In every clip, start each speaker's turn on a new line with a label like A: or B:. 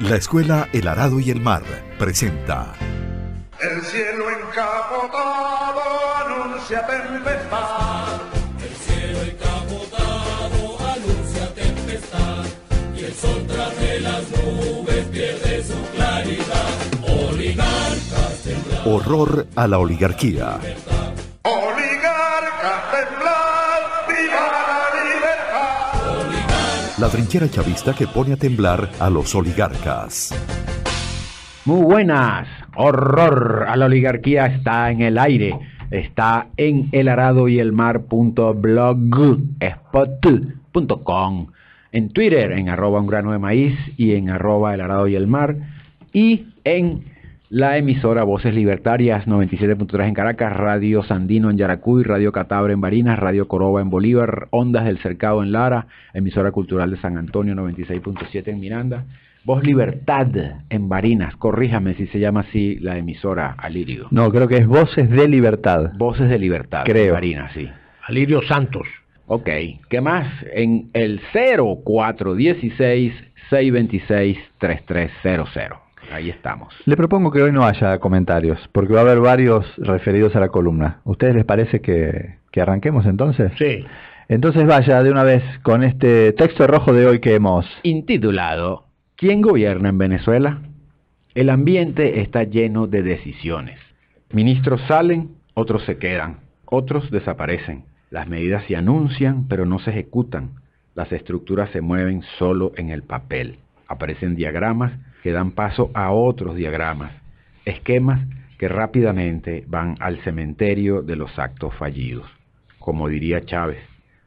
A: La Escuela El Arado y el Mar presenta
B: El cielo encapotado anuncia tempestad.
C: El cielo encapotado anuncia tempestad. Y el sol tras de las nubes pierde su claridad. Oligarcas temblar.
A: Horror a la oligarquía.
B: Oligarcas temblar, viva la libertad.
A: La trinchera chavista que pone a temblar a los oligarcas.
D: Muy buenas. Horror a la oligarquía está en el aire. Está en elaradoyelmar.blogspot.com, en Twitter en @ungrano_de_maíz y en @elaradoyelmar, y en la emisora Voces Libertarias 97.3 en Caracas, Radio Sandino en Yaracuy, Radio Catabre en Barinas, Radio Coroba en Bolívar, Ondas del Cercado en Lara, emisora cultural de San Antonio 96.7 en Miranda, Voz Libertad en Barinas. Corríjame si se llama así la emisora, Alirio.
E: No, creo que es Voces de Libertad.
D: Voces de Libertad,
E: creo.
D: en Barinas, sí.
F: Alirio Santos.
D: Ok, ¿qué más? En el 0416-626-3300. Ahí estamos.
E: Le propongo que hoy no haya comentarios, porque va a haber varios referidos a la columna. ¿Ustedes les parece que arranquemos entonces?
F: Sí.
E: Entonces vaya de una vez con este texto rojo de hoy que hemos
D: Intitulado ¿Quién gobierna en Venezuela? El ambiente está lleno de decisiones. Ministros salen, otros se quedan, otros desaparecen. Las medidas se anuncian, pero no se ejecutan. Las estructuras se mueven solo en el papel. Aparecen diagramas que dan paso a otros diagramas, esquemas que rápidamente van al cementerio de los actos fallidos. Como diría Chávez,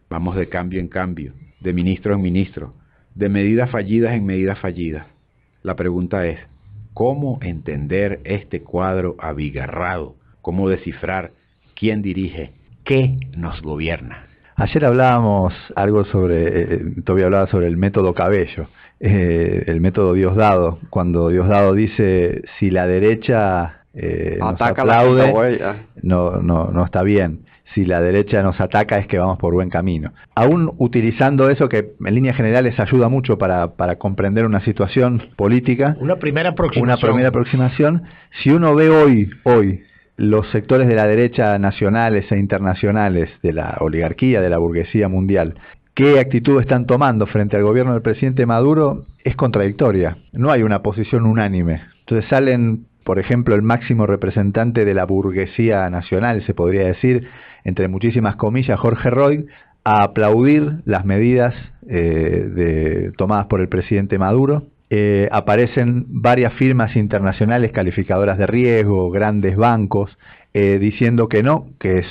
D: vamos de cambio en cambio, de ministro en ministro, de medidas fallidas en medidas fallidas. La pregunta es, ¿cómo entender este cuadro abigarrado? ¿Cómo descifrar quién dirige, qué nos gobierna?
E: Ayer hablábamos algo sobre, Toby hablaba sobre el método Cabello, el método Diosdado, cuando Diosdado dice, si la derecha nos aplaude, no está bien. Si la derecha nos ataca es que vamos por buen camino. Aún utilizando eso que en líneas generales ayuda mucho para comprender una situación política.
F: Una primera aproximación.
E: Si uno ve hoy los sectores de la derecha nacionales e internacionales, de la oligarquía, de la burguesía mundial, qué actitud están tomando frente al gobierno del presidente Maduro, es contradictoria. No hay una posición unánime. Entonces salen, por ejemplo, el máximo representante de la burguesía nacional, se podría decir, entre muchísimas comillas, Jorge Roig, a aplaudir las medidas tomadas por el presidente Maduro. Aparecen varias firmas internacionales calificadoras de riesgo, grandes bancos, diciendo que no, que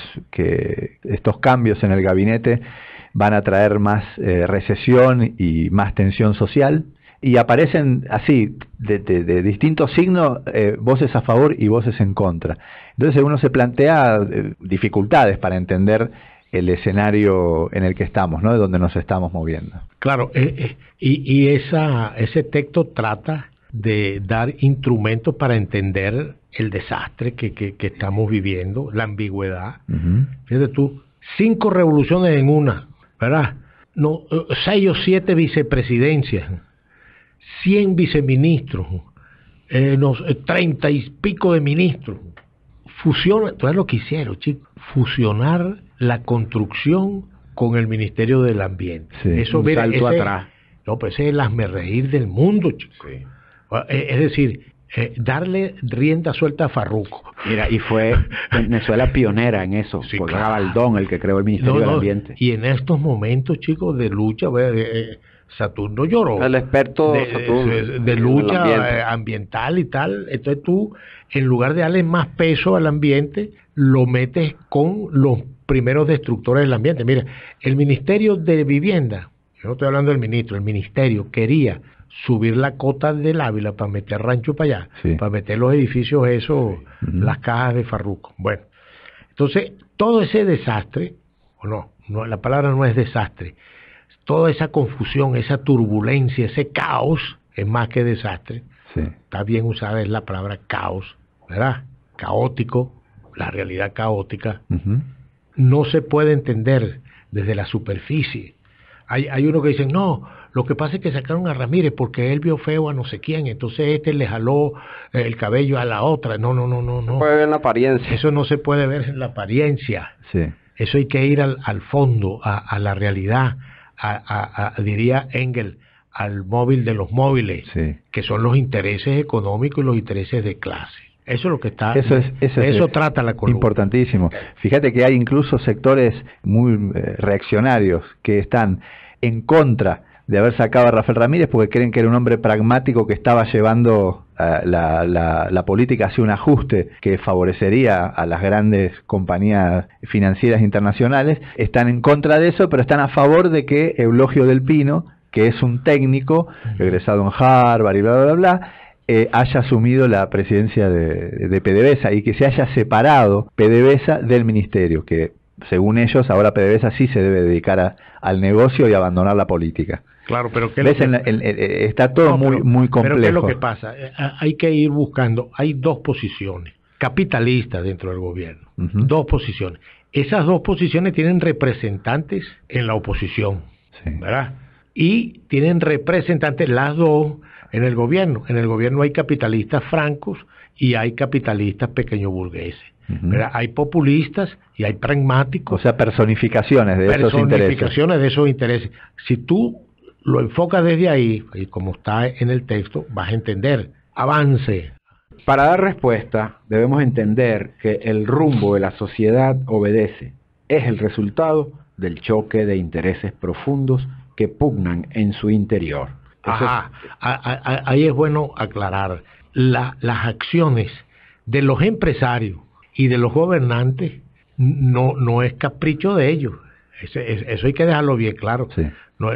E: estos cambios en el gabinete van a traer más recesión y más tensión social. Y aparecen así, de distintos signos, voces a favor y voces en contra. Entonces uno se plantea dificultades para entender el escenario en el que estamos, ¿no? De donde nos estamos moviendo.
F: Claro, ese texto trata de dar instrumentos para entender el desastre que estamos viviendo, la ambigüedad. Fíjate tú, 5 revoluciones en una, ¿verdad? No, 6 o 7 vicepresidencias, 100 viceministros, 30 y pico de ministros. Fusiona, entonces lo que hicieron, chicos, fusionar la construcción con el Ministerio del Ambiente.
E: Sí,
F: eso
D: un salto atrás.
F: No, pues ese es el hazmerreír del mundo, chicos. Sí. Es decir, darle rienda suelta a Farruco.
D: Mira, y fue Venezuela pionera en eso,
F: Sí,
D: fue
F: claro.
D: Gabaldón el que creó el Ministerio del Ambiente.
F: Y en estos momentos, chicos, de lucha, Saturno lloró.
G: El experto Saturno,
F: de lucha ambiental y tal. Entonces tú, en lugar de darle más peso al ambiente, lo metes con los primeros destructores del ambiente. Mira, el Ministerio de Vivienda, yo no estoy hablando del ministro, el ministerio quería subir la cota del Ávila para meter rancho para allá,
E: sí,
F: para meter los edificios esos, las cajas de Farruco. Bueno, entonces todo ese desastre, o no, la palabra no es desastre, toda esa confusión, esa turbulencia, ese caos, es más que desastre.
E: Sí.
F: Está bien usada es la palabra caos, ¿verdad? Caótico, la realidad caótica. No se puede entender desde la superficie. Hay uno que dicen, no, lo que pasa es que sacaron a Ramírez porque él vio feo a no sé quién, entonces le jaló el cabello a la otra. No.
G: Se puede ver en la apariencia.
F: Eso no se puede ver en la apariencia.
E: Sí.
F: Eso hay que ir al fondo, a la realidad, diría Engel, al móvil de los móviles,
E: sí,
F: que son los intereses económicos y los intereses de clase. Eso es lo que está.
E: Eso
F: trata la columna.
E: Importantísimo. Fíjate que hay incluso sectores muy reaccionarios que están en contra de haber sacado a Rafael Ramírez porque creen que era un hombre pragmático que estaba llevando la política hacia un ajuste que favorecería a las grandes compañías financieras internacionales. Están en contra de eso, pero están a favor de que Eulogio del Pino, que es un técnico egresado en Harvard y bla, bla, bla, haya asumido la presidencia de PDVSA y que se haya separado PDVSA del ministerio, que según ellos ahora PDVSA sí se debe dedicar al negocio y abandonar la política.
F: Claro, pero ¿qué
E: está todo muy complejo.
F: Pero ¿qué es lo que pasa? Hay que ir buscando, hay dos posiciones capitalistas dentro del gobierno, dos posiciones. Esas dos posiciones tienen representantes en la oposición, sí, ¿verdad? Y tienen representantes las dos en el gobierno. En el gobierno hay capitalistas francos y hay capitalistas pequeño burgueses. Hay populistas y hay pragmáticos.
E: O sea, personificaciones de esos intereses.
F: Si tú lo enfocas desde ahí, y como está en el texto, vas a entender. Avance.
D: Para dar respuesta, debemos entender que el rumbo de la sociedad obedece, es el resultado del choque de intereses profundos que pugnan en su interior.
F: Ahí es bueno aclarar. Las acciones de los empresarios y de los gobernantes no es capricho de ellos. Eso hay que dejarlo bien claro.
E: Sí.
F: No,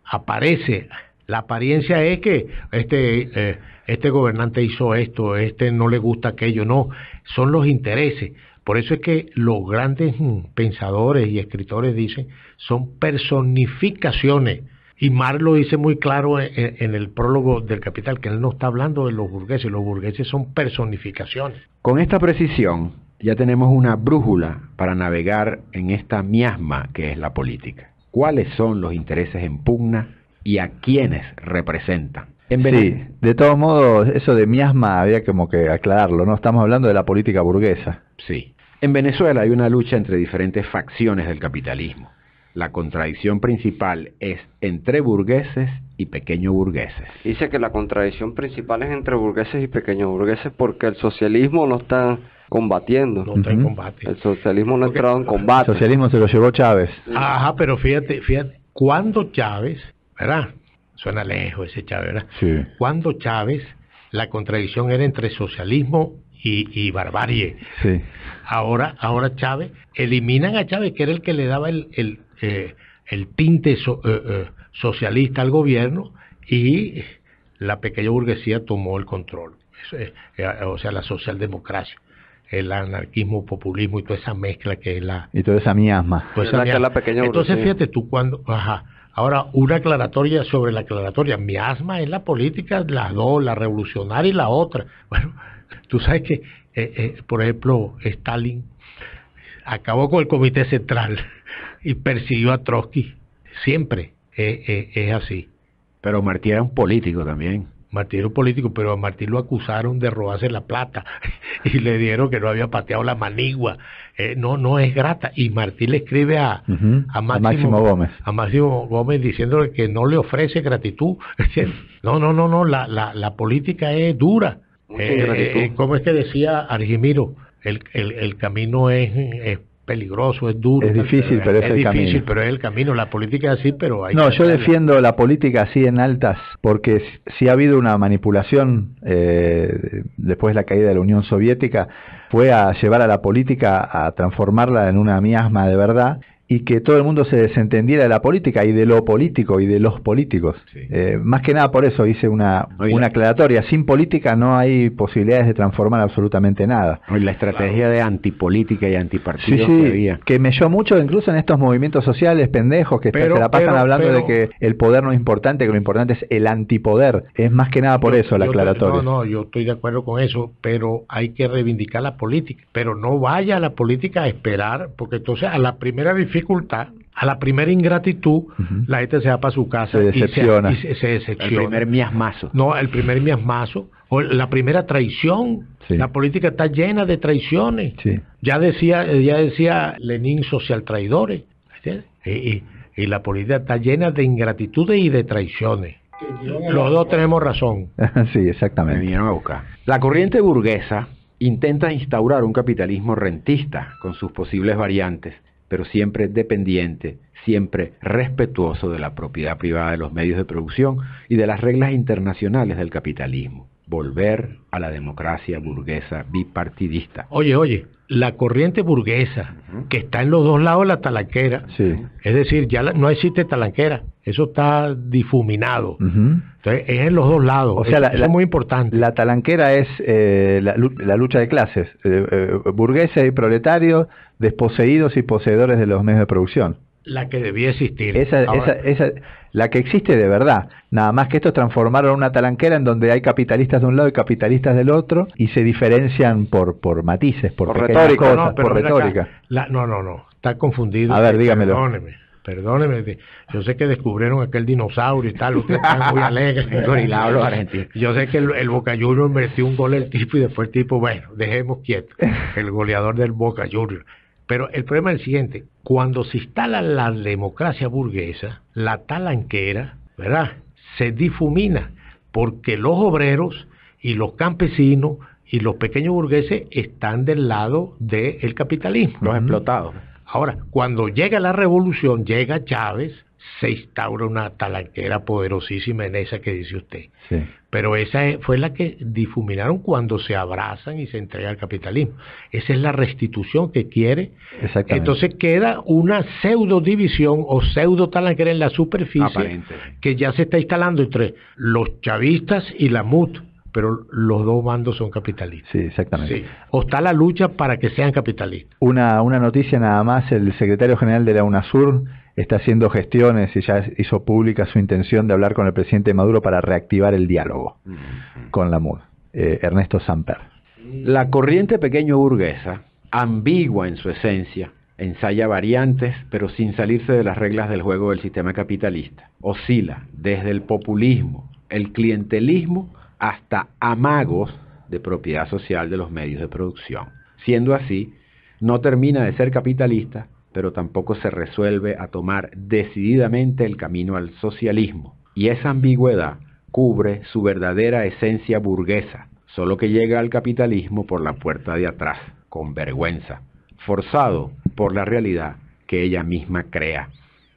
F: aparece, la apariencia es que este gobernante hizo esto, no le gusta aquello. No, son los intereses. Por eso es que los grandes pensadores y escritores dicen, son personificaciones. Y Marx lo dice muy claro en el prólogo del Capital, que él no está hablando de los burgueses son personificaciones.
D: Con esta precisión ya tenemos una brújula para navegar en esta miasma que es la política. ¿Cuáles son los intereses en pugna y a quiénes representan?
E: Sí, de todos modos, eso de miasma había como que aclararlo, ¿no? Estamos hablando de la política burguesa.
D: Sí. En Venezuela hay una lucha entre diferentes facciones del capitalismo. La contradicción principal es entre burgueses y pequeños burgueses.
G: Dice que la contradicción principal es entre burgueses y pequeños burgueses porque el socialismo no está combatiendo.
F: No está en combate.
G: El socialismo no ha entrado en combate.
E: El socialismo se lo llevó Chávez.
F: Ajá, pero fíjate, cuando Chávez, ¿verdad? Suena lejos ese Chávez, ¿verdad?
E: Sí.
F: Cuando Chávez, la contradicción era entre socialismo y barbarie.
E: Sí.
F: Ahora Chávez, eliminan a Chávez, que era el que le daba el tinte socialista al gobierno, y la pequeña burguesía tomó el control. O sea, la socialdemocracia, el anarquismo, populismo y toda esa mezcla que es
E: y toda esa miasma.
F: Entonces fíjate tú cuando... Ahora, una aclaratoria sobre la aclaratoria. Miasma es la política, las dos, la revolucionaria y la otra. Bueno, tú sabes que, por ejemplo, Stalin acabó con el Comité Central y persiguió a Trotsky. Siempre es así.
D: Pero Martí era un político también.
F: Martí era un político, pero a Martí lo acusaron de robarse la plata y le dieron que no había pateado la manigua. No es grata. Y Martí le escribe a
E: Máximo Gómez.
F: A Máximo Gómez diciéndole que no le ofrece gratitud. No, la política es dura. ¿Cómo es que decía Argimiro? El camino es peligroso, es duro.
E: Es difícil, pero es el camino. Es difícil,
F: pero es el camino. La política es así, pero hay
E: yo defiendo la política así en altas, porque si ha habido una manipulación después de la caída de la Unión Soviética, fue a llevar a la política a transformarla en una miasma de verdad, y que todo el mundo se desentendiera de la política y de lo político y de los políticos. Sí. Más que nada por eso hice una aclaratoria. Sin política no hay posibilidades de transformar absolutamente nada.
D: Y la estrategia de antipolítica y antipartidos que había.
E: Que melló mucho incluso en estos movimientos sociales pendejos que se la pasan hablando de que el poder no es importante, que lo importante es el antipoder. Es más que nada por eso la aclaratoria.
F: Yo estoy de acuerdo con eso, pero hay que reivindicar la política. Pero no vaya a la política a esperar, porque entonces a la primera dificultad A la primera ingratitud, la gente se va para su casa
E: Se decepciona.
F: y se decepciona.
D: El primer miasmazo.
F: No, el primer miasmazo, o la primera traición.
E: Sí.
F: La política está llena de traiciones.
E: Sí.
F: Ya decía Lenin, social traidores. ¿Entiendes? Y la política está llena de ingratitudes y de traiciones. Los dos tenemos razón.
E: Sí,
D: Me
E: exactamente.
D: vinieron a buscar. La corriente burguesa intenta instaurar un capitalismo rentista con sus posibles variantes, pero siempre dependiente, siempre respetuoso de la propiedad privada de los medios de producción y de las reglas internacionales del capitalismo. Volver a la democracia burguesa bipartidista.
F: Oye, la corriente burguesa, que está en los dos lados de la talanquera,
E: Sí.
F: es decir, ya no existe talanquera, eso está difuminado. Entonces, es en los dos lados.
E: O sea,
F: Eso es muy importante.
E: La talanquera es la lucha de clases, burgueses y proletarios, desposeídos y poseedores de los medios de producción.
F: La que debía existir.
E: Esa, la que existe de verdad. Nada más que estos transformaron una talanquera en donde hay capitalistas de un lado y capitalistas del otro y se diferencian por matices, por pequeñas
G: retórica.
E: cosas,
F: No, pero
E: por
F: ven acá,
E: retórica.
F: No, está confundido.
E: A ver, dígamelo.
F: Perdóneme. Yo sé que descubrieron aquel dinosaurio y tal, ustedes están muy alegres.
D: Gorilao, los argentinos.
F: Yo sé que el Boca Juniors metió un gol el tipo y después el tipo, bueno, dejemos quieto, el goleador del Boca Juniors. Pero el problema es el siguiente: cuando se instala la democracia burguesa, la talanquera, ¿verdad?, se difumina, porque los obreros y los campesinos y los pequeños burgueses están del lado del capitalismo.
D: Los explotados.
F: Ahora, cuando llega la revolución, llega Chávez, se instaura una talanquera poderosísima en esa que dice usted.
E: Sí.
F: Pero esa fue la que difuminaron cuando se abrazan y se entrega al capitalismo. Esa es la restitución que quiere.
E: Exactamente.
F: Entonces queda una pseudo división o pseudo talanquera en la superficie
D: Aparente.
F: que ya se está instalando entre los chavistas y la MUT, pero los dos bandos son capitalistas.
E: Sí, exactamente.
F: Sí. O está la lucha para que sean capitalistas.
E: Una noticia nada más: el secretario general de la UNASUR está haciendo gestiones y ya hizo pública su intención de hablar con el presidente Maduro para reactivar el diálogo con la MUD. Ernesto Samper.
D: La corriente pequeño burguesa, ambigua en su esencia, ensaya variantes, pero sin salirse de las reglas del juego del sistema capitalista. Oscila desde el populismo, el clientelismo, hasta amagos de propiedad social de los medios de producción. Siendo así, no termina de ser capitalista, pero tampoco se resuelve a tomar decididamente el camino al socialismo. Y esa ambigüedad cubre su verdadera esencia burguesa, solo que llega al capitalismo por la puerta de atrás, con vergüenza, forzado por la realidad que ella misma crea,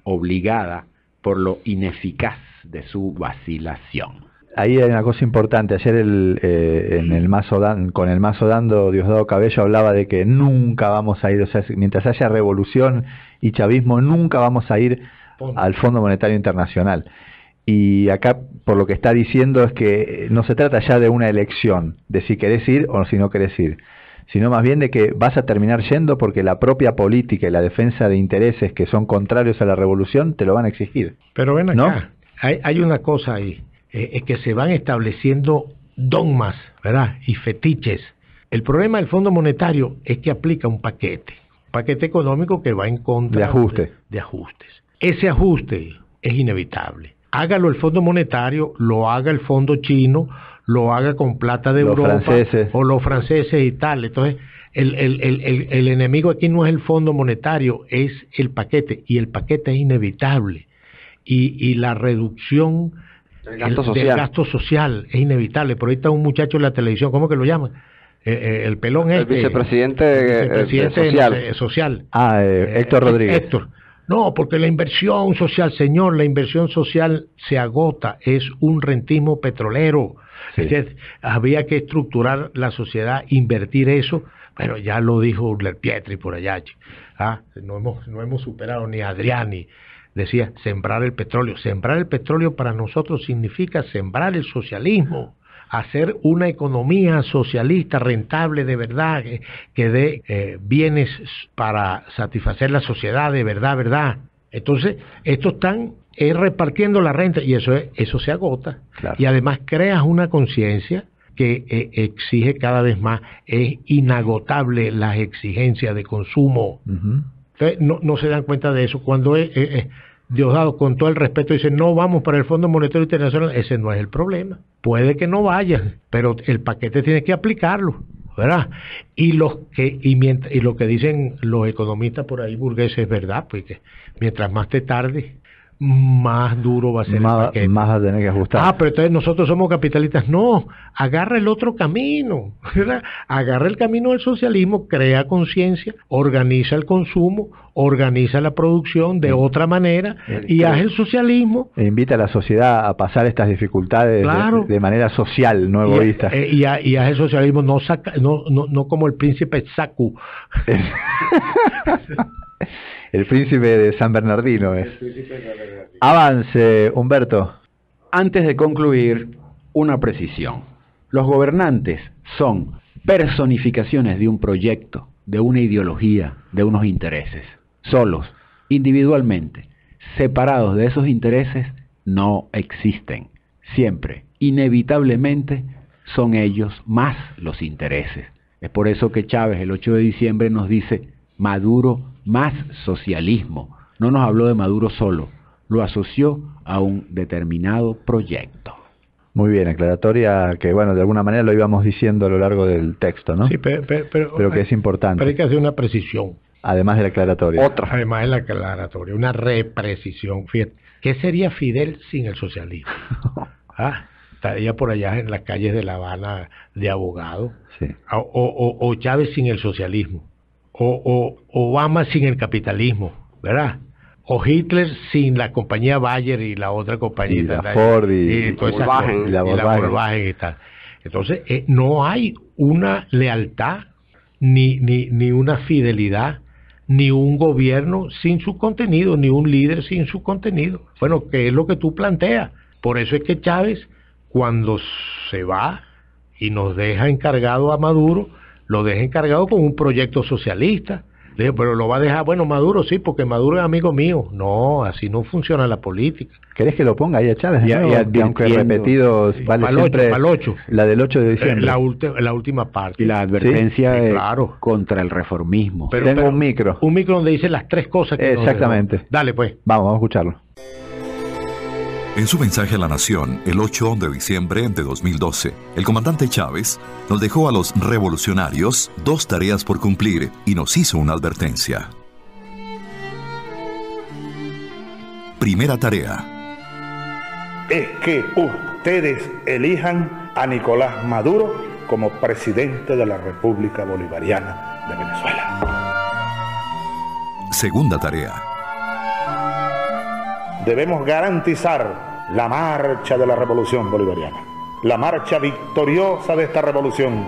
D: obligada por lo ineficaz de su vacilación.
E: Ahí hay una cosa importante. Ayer en el mazo con el mazo dando, Diosdado Cabello hablaba de que nunca vamos a ir, o sea, mientras haya revolución y chavismo, nunca vamos a ir al Fondo Monetario Internacional. Y acá, por lo que está diciendo, es que no se trata ya de una elección, de si querés ir o si no querés ir, sino más bien de que vas a terminar yendo porque la propia política y la defensa de intereses que son contrarios a la revolución te lo van a exigir.
F: Pero ven acá,
E: ¿No?
F: hay una cosa ahí. Es que se van estableciendo dogmas, ¿verdad?, y fetiches. El problema del Fondo Monetario es que aplica un paquete económico que va en contra
E: De ajuste.
F: de ajustes. Ese ajuste es inevitable. Hágalo el Fondo Monetario, lo haga el Fondo Chino, lo haga con plata de
E: Los
F: Europa
E: franceses.
F: o los franceses y tal. Entonces, el enemigo aquí no es el Fondo Monetario, es el paquete, y el paquete es inevitable. Y la reducción
G: El gasto
F: del
G: social.
F: gasto social es inevitable. Por ahí está un muchacho en la televisión, ¿cómo que lo llaman? El pelón
G: El
F: este.
G: vicepresidente,
F: vicepresidente
G: social.
F: social.
E: Héctor Rodríguez.
F: Héctor. No, porque la inversión social, señor, la inversión social se agota, es un rentismo petrolero.
E: Sí.
F: Entonces, había que estructurar la sociedad, invertir eso. Bueno, ya lo dijo Urler Pietri por allá. No hemos superado ni a Adriani. Decía, sembrar el petróleo. Sembrar el petróleo para nosotros significa sembrar el socialismo, hacer una economía socialista rentable de verdad, que dé bienes para satisfacer la sociedad de verdad. Entonces, estos están repartiendo la renta y eso se agota.
E: Claro.
F: Y además creas una conciencia que exige cada vez más, es inagotable las exigencias de consumo.
E: Ujú.
F: Entonces no se dan cuenta de eso. Cuando Diosdado, con todo el respeto, dice no vamos para el Fondo Monetario Internacional, ese no es el problema. Puede que no vayan, pero el paquete tiene que aplicarlo, ¿verdad? Y lo que dicen los economistas por ahí burgueses es verdad, pues que mientras más te tarde, más duro va a ser el paquete.
E: Más va a tener que ajustar.
F: Pero entonces nosotros somos capitalistas. No, agarra el otro camino, ¿verdad? Agarra el camino del socialismo, crea conciencia, organiza el consumo, organiza la producción de otra manera y haz el socialismo.
E: E invita a la sociedad a pasar estas dificultades de manera social, no egoísta.
F: Y haz el socialismo no como el príncipe Saku.
E: El príncipe de San Bernardino es. Avance, Humberto.
D: Antes de concluir, una precisión. Los gobernantes son personificaciones de un proyecto, de una ideología, de unos intereses. Solos, individualmente, separados de esos intereses, no existen. Siempre, inevitablemente, son ellos más los intereses. Es por eso que Chávez el 8 de diciembre nos dice Maduro más socialismo. No nos habló de Maduro solo, lo asoció a un determinado proyecto.
E: Muy bien, aclaratoria que, bueno, de alguna manera lo íbamos diciendo a lo largo del texto, ¿no?
F: Sí, pero
E: que es importante.
F: Pero hay que hacer una precisión.
E: Además de la aclaratoria.
F: Además de la aclaratoria, una reprecisión. Fíjate, ¿qué sería Fidel sin el socialismo? Estaría por allá en las calles de La Habana de abogado.
E: Sí.
F: O Chávez sin el socialismo. O Obama sin el capitalismo, ¿verdad? O Hitler sin la compañía Bayer y la otra compañía.
E: Y la Ford y
F: la Volkswagen y tal. Entonces, no hay una lealtad, ni una fidelidad, ni un gobierno sin su contenido, ni un líder sin su contenido. Bueno, ¿qué es lo que tú planteas? Por eso es que Chávez, cuando se va y nos deja encargado a Maduro, lo deja encargado con un proyecto socialista. Le digo, pero lo va a dejar, bueno, Maduro sí, porque Maduro es amigo mío. No, así no funciona la política.
E: ¿Querés que lo ponga ahí a Chávez? Y aunque repetido, vale siempre
F: para el 8.
E: La del 8 de diciembre.
F: La última parte.
D: Y la advertencia
F: ¿sí? Claro.
D: Contra el reformismo.
E: Tengo un micro.
F: Un micro donde dice las 3 cosas que
E: exactamente.
F: Dale, pues.
E: Vamos a escucharlo.
A: En su mensaje a la nación, el 8 de diciembre de 2012, el comandante Chávez nos dejó a los revolucionarios 2 tareas por cumplir y nos hizo una advertencia. Primera tarea.
B: Es que ustedes elijan a Nicolás Maduro como presidente de la República Bolivariana de Venezuela.
A: Segunda tarea.
B: Debemos garantizar la marcha de la revolución bolivariana, la marcha victoriosa de esta revolución,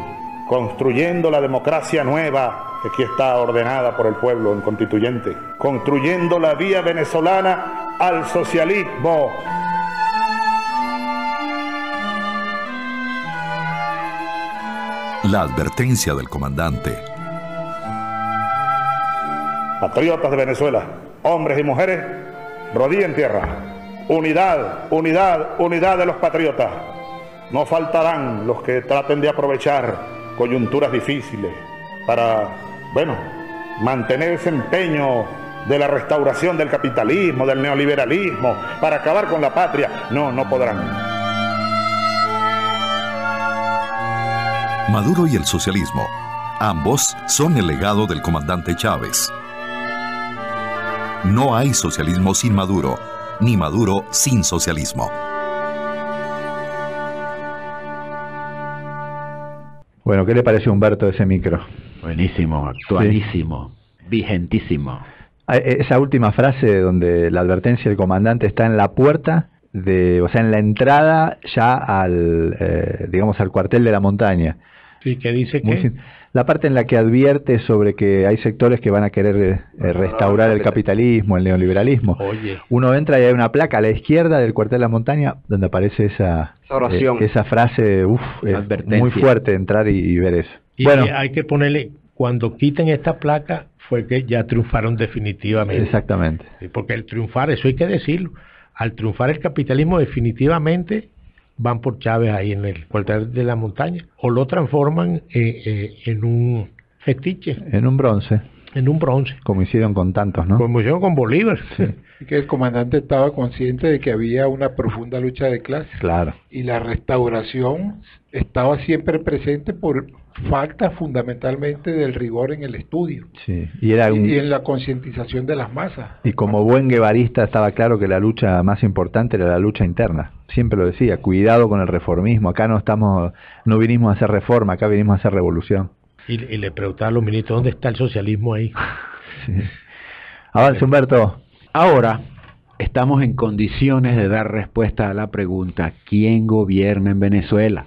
B: construyendo la democracia nueva que aquí está ordenada por el pueblo en constituyente, construyendo la vía venezolana al socialismo.
A: La advertencia del comandante.
B: Patriotas de Venezuela, hombres y mujeres, rodilla en tierra. Unidad, unidad, unidad de los patriotas. No faltarán los que traten de aprovechar coyunturas difíciles para, mantener ese empeño de la restauración del capitalismo, del neoliberalismo, para acabar con la patria. No podrán.
A: Maduro y el socialismo, ambos son el legado del comandante Chávez. No hay socialismo sin Maduro, ni Maduro sin socialismo.
E: Bueno, ¿qué le pareció, Humberto, ese micro?
D: Buenísimo, actualísimo, vigentísimo.
E: Esa última frase donde la advertencia del comandante está en la puerta, en la entrada ya al, al cuartel de la montaña.
F: Sí, ¿qué dice qué?
E: La parte en la que advierte sobre que hay sectores que van a querer restaurar el capitalismo, el neoliberalismo.
F: Oye.
E: Uno entra y hay una placa a la izquierda del cuartel de la montaña donde aparece esa
G: oración.
E: Esa frase, es muy fuerte entrar y ver eso.
F: Y hay que ponerle, cuando quiten esta placa, fue que ya triunfaron definitivamente.
E: Exactamente.
F: Porque el triunfar, eso hay que decirlo, al triunfar el capitalismo definitivamente van por Chávez ahí en el cuartel de la montaña, o lo transforman en un fetiche.
E: En un bronce.
F: en un bronce.
E: Como hicieron con tantos, ¿no?
F: Como hicieron con Bolívar.
E: Sí.
H: Y que el comandante estaba consciente de que había una profunda lucha de clases.
E: Claro.
H: Y la restauración estaba siempre presente por falta fundamentalmente del rigor en el estudio.
E: Sí. Y era
H: y en la concientización de las masas.
E: Y como buen guevarista estaba claro que la lucha más importante era la lucha interna. Siempre lo decía, cuidado con el reformismo. Acá no vinimos a hacer reforma, acá vinimos a hacer revolución.
F: Y le preguntaba a los ministros, ¿dónde está el socialismo ahí?
E: Sí. Avance, Humberto.
D: Ahora estamos en condiciones de dar respuesta a la pregunta, ¿quién gobierna en Venezuela?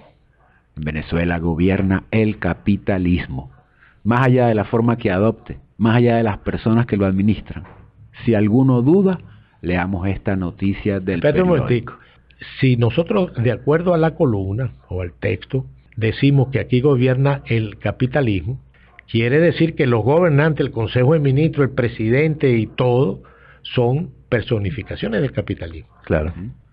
D: En Venezuela gobierna el capitalismo, más allá de la forma que adopte, más allá de las personas que lo administran. Si alguno duda, leamos esta noticia del
F: Espérate un
D: periódico.
F: momentico. Si nosotros, de acuerdo a la columna o al texto, decimos que aquí gobierna el capitalismo, quiere decir que los gobernantes, el Consejo de Ministros, el presidente y todo, son personificaciones del capitalismo.
E: Claro.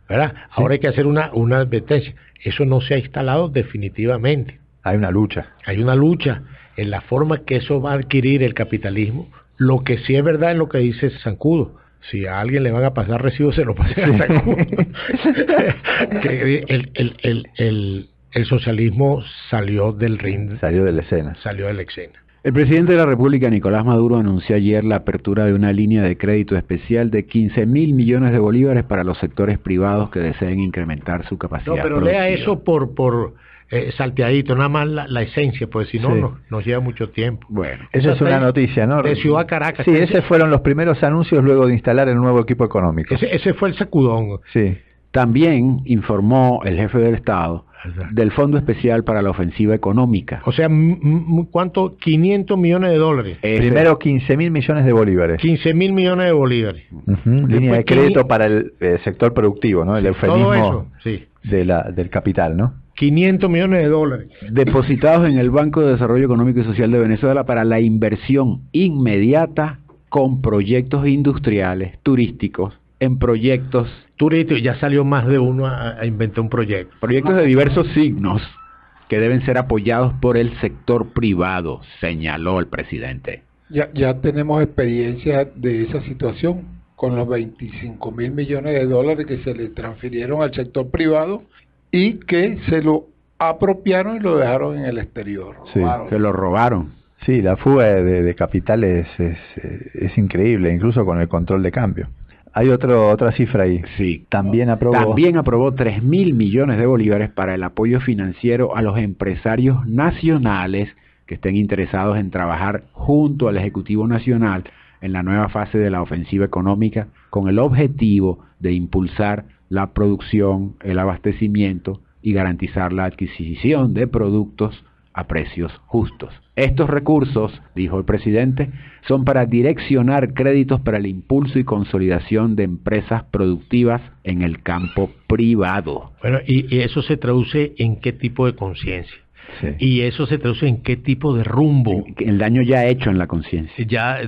F: ¿Verdad? Ahora hay que hacer una advertencia. Eso no se ha instalado definitivamente.
E: Hay una lucha.
F: Hay una lucha en la forma que eso va a adquirir el capitalismo. Lo que sí es verdad es lo que dice Zancudo. Si a alguien le van a pasar recibos, se lo pasen a Zancudo. Que el socialismo salió del ring.
E: Salió de la escena.
F: Salió de la escena.
D: El presidente de la República, Nicolás Maduro, anunció ayer la apertura de una línea de crédito especial de 15.000 millones de bolívares para los sectores privados que deseen incrementar su capacidad
F: No, pero
D: productiva.
F: lea eso por salteadito, nada más la esencia, pues si no,
E: Sí.
F: nos lleva mucho tiempo.
D: Bueno,
E: Esa es una noticia, ¿no?
F: De Ciudad Caracas.
E: Sí, esos fueron los primeros anuncios luego de instalar el nuevo equipo económico.
F: Ese fue el sacudón.
E: Sí.
D: también informó el jefe del Estado del Fondo Especial para la Ofensiva Económica.
F: O sea, ¿cuánto? 500 millones de dólares.
E: Primero 15.000 millones de bolívares.
F: 15.000 millones de bolívares.
E: Línea de crédito para el sector productivo, ¿no? El eufemismo
F: Todo eso, sí.
E: del capital, ¿no?
F: 500 millones de dólares.
D: Depositados en el Banco de Desarrollo Económico y Social de Venezuela para la inversión inmediata con proyectos industriales, turísticos, en proyectos
F: turísticos. Ya salió más de uno a inventar un proyecto.
D: Proyectos de diversos signos que deben ser apoyados por el sector privado, señaló el presidente.
H: Ya tenemos experiencia de esa situación con los 25.000 millones de dólares que se le transfirieron al sector privado y que se lo apropiaron y lo dejaron en el exterior.
E: Sí,
D: se lo robaron.
E: Sí, la fuga de capitales es increíble, incluso con el control de cambio. Hay otra cifra ahí.
D: Sí.
E: También aprobó
D: 3.000 millones de bolívares para el apoyo financiero a los empresarios nacionales que estén interesados en trabajar junto al Ejecutivo Nacional en la nueva fase de la ofensiva económica con el objetivo de impulsar la producción, el abastecimiento y garantizar la adquisición de productos a precios justos. Estos recursos, dijo el presidente, son para direccionar créditos para el impulso y consolidación de empresas productivas en el campo privado.
F: Bueno, y eso se traduce en qué tipo de conciencia.
E: Sí.
F: Y eso se traduce en qué tipo de rumbo.
D: El daño ya hecho en la conciencia.
F: Ya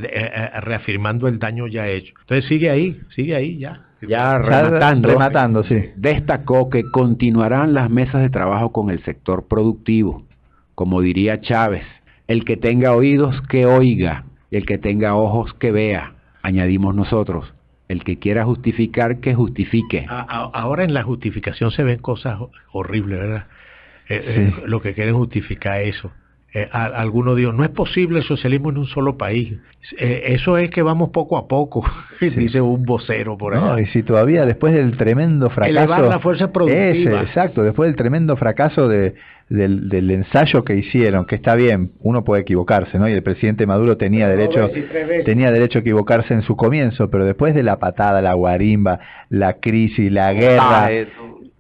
F: reafirmando el daño ya hecho. Entonces sigue ahí ya.
D: Ya rematando,
E: sí.
D: Destacó que continuarán las mesas de trabajo con el sector productivo. Como diría Chávez, el que tenga oídos que oiga, y el que tenga ojos que vea. Añadimos nosotros, el que quiera justificar, que justifique.
F: Ahora en la justificación se ven cosas horribles, ¿verdad?
E: Sí.
F: Lo que quieren justificar eso. Algunos dijo, no es posible el socialismo en un solo país. Eso es que vamos poco a poco, sí. Dice un vocero por allá.
E: No, y si todavía después del tremendo fracaso...
F: Elevar la fuerza productiva.
E: Exacto, después del tremendo fracaso del ensayo que hicieron, que está bien, uno puede equivocarse, ¿no? Y el presidente Maduro tenía derecho a equivocarse en su comienzo, pero después de la patada, la guarimba, la crisis, la guerra...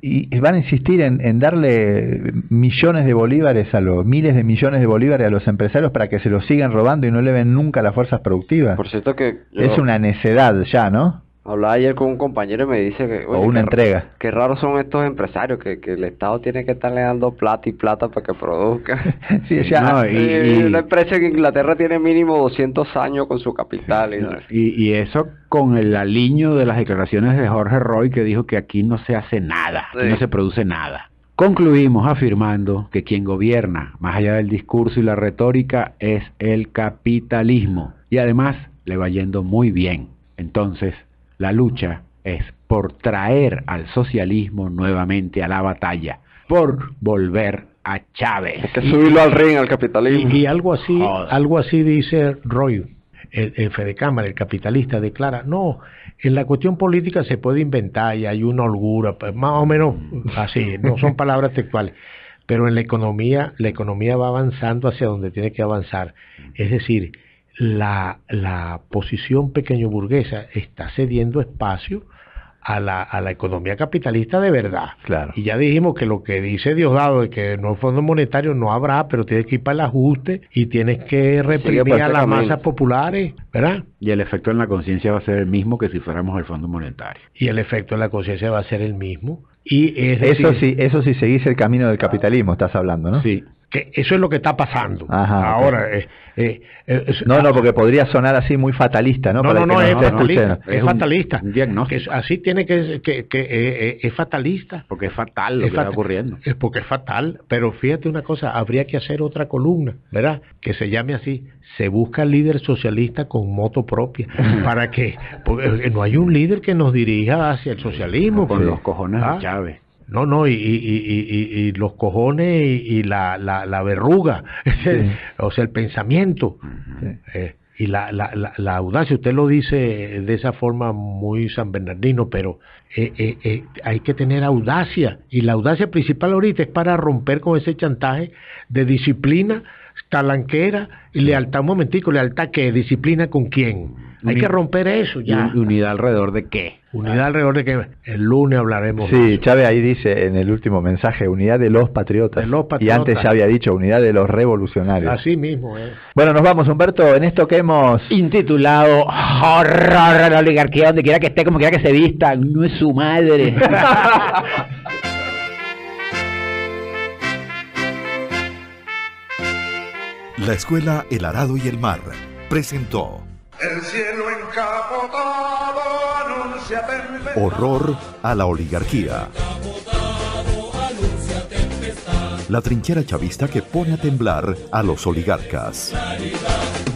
E: Y van a insistir en darle millones de bolívares miles de millones de bolívares a los empresarios para que se los sigan robando y no le ven nunca las fuerzas productivas.
G: Por cierto que
E: es una necedad ya, ¿no?
G: Hablaba ayer con un compañero y me dice que...
E: o una entrega.
G: Qué raros son estos empresarios, que el Estado tiene que estarle dando plata y plata para que produzca.
E: Sí, ya.
D: No,
G: una empresa en Inglaterra tiene mínimo 200 años con su capital.
D: Y eso con el aliño de las declaraciones de Jorge Roy, que dijo que aquí no se hace nada, aquí no se produce nada. Concluimos afirmando que quien gobierna, más allá del discurso y la retórica, es el capitalismo. Y además le va yendo muy bien. Entonces, la lucha es por traer al socialismo nuevamente a la batalla, por volver a Chávez.
G: Hay que subirlo al ring al capitalismo.
F: Y algo así dice Roy, el Fedecámara, el capitalista, declara, no, en la cuestión política se puede inventar y hay una holgura, pues, más o menos así, no son palabras textuales, pero en la economía va avanzando hacia donde tiene que avanzar. Es decir, la posición pequeño burguesa está cediendo espacio a la economía capitalista de verdad.
E: Claro.
F: Y ya dijimos que lo que dice Diosdado de que no Fondo Monetario no habrá, pero tienes que ir para el ajuste y tienes que reprimir a las masas populares, ¿verdad?
D: Y el efecto en la conciencia va a ser el mismo que si fuéramos al Fondo Monetario.
F: Y el efecto en la conciencia va a ser el mismo. Y es
E: eso sí seguís el camino del capitalismo, estás hablando, ¿no?
F: Sí. Que eso es lo que está pasando.
E: Ajá,
F: ahora.
E: No, porque podría sonar así muy fatalista, ¿no?
F: No, es fatalista. Es fatalista.
D: Un diagnóstico.
F: Así tiene que es fatalista.
D: Porque es fatal lo que está ocurriendo.
F: Es porque es fatal. Pero fíjate una cosa, habría que hacer otra columna, ¿verdad? Que se llame así: se busca líder socialista con moto propia. ¿Para qué? Porque no hay un líder que nos dirija hacia el socialismo.
D: Con los cojones de Chávez.
F: No, y los cojones y la verruga, sí. O sea, el pensamiento, sí. Y la audacia. Usted lo dice de esa forma muy San Bernardino, pero hay que tener audacia, y la audacia principal ahorita es para romper con ese chantaje de disciplina talanquera y lealtad. Un momentico, lealtad, ¿qué? ¿Disciplina con quién? Hay que romper eso ya.
D: ¿Unidad alrededor de qué?
F: Unidad alrededor de qué. El lunes hablaremos.
E: Sí, Chávez ahí dice en el último mensaje, unidad de los patriotas. Y antes ya había dicho, unidad de los revolucionarios.
F: Así mismo,
E: Bueno, nos vamos, Humberto, en esto que hemos
D: intitulado Horror a la oligarquía, donde quiera que esté, como quiera que se vista, no es su madre.
A: La Escuela El Arado y el Mar presentó
B: El cielo encapotado anuncia tempestad.
A: Horror a la oligarquía. La trinchera chavista que pone a temblar a los oligarcas.
C: Claridad.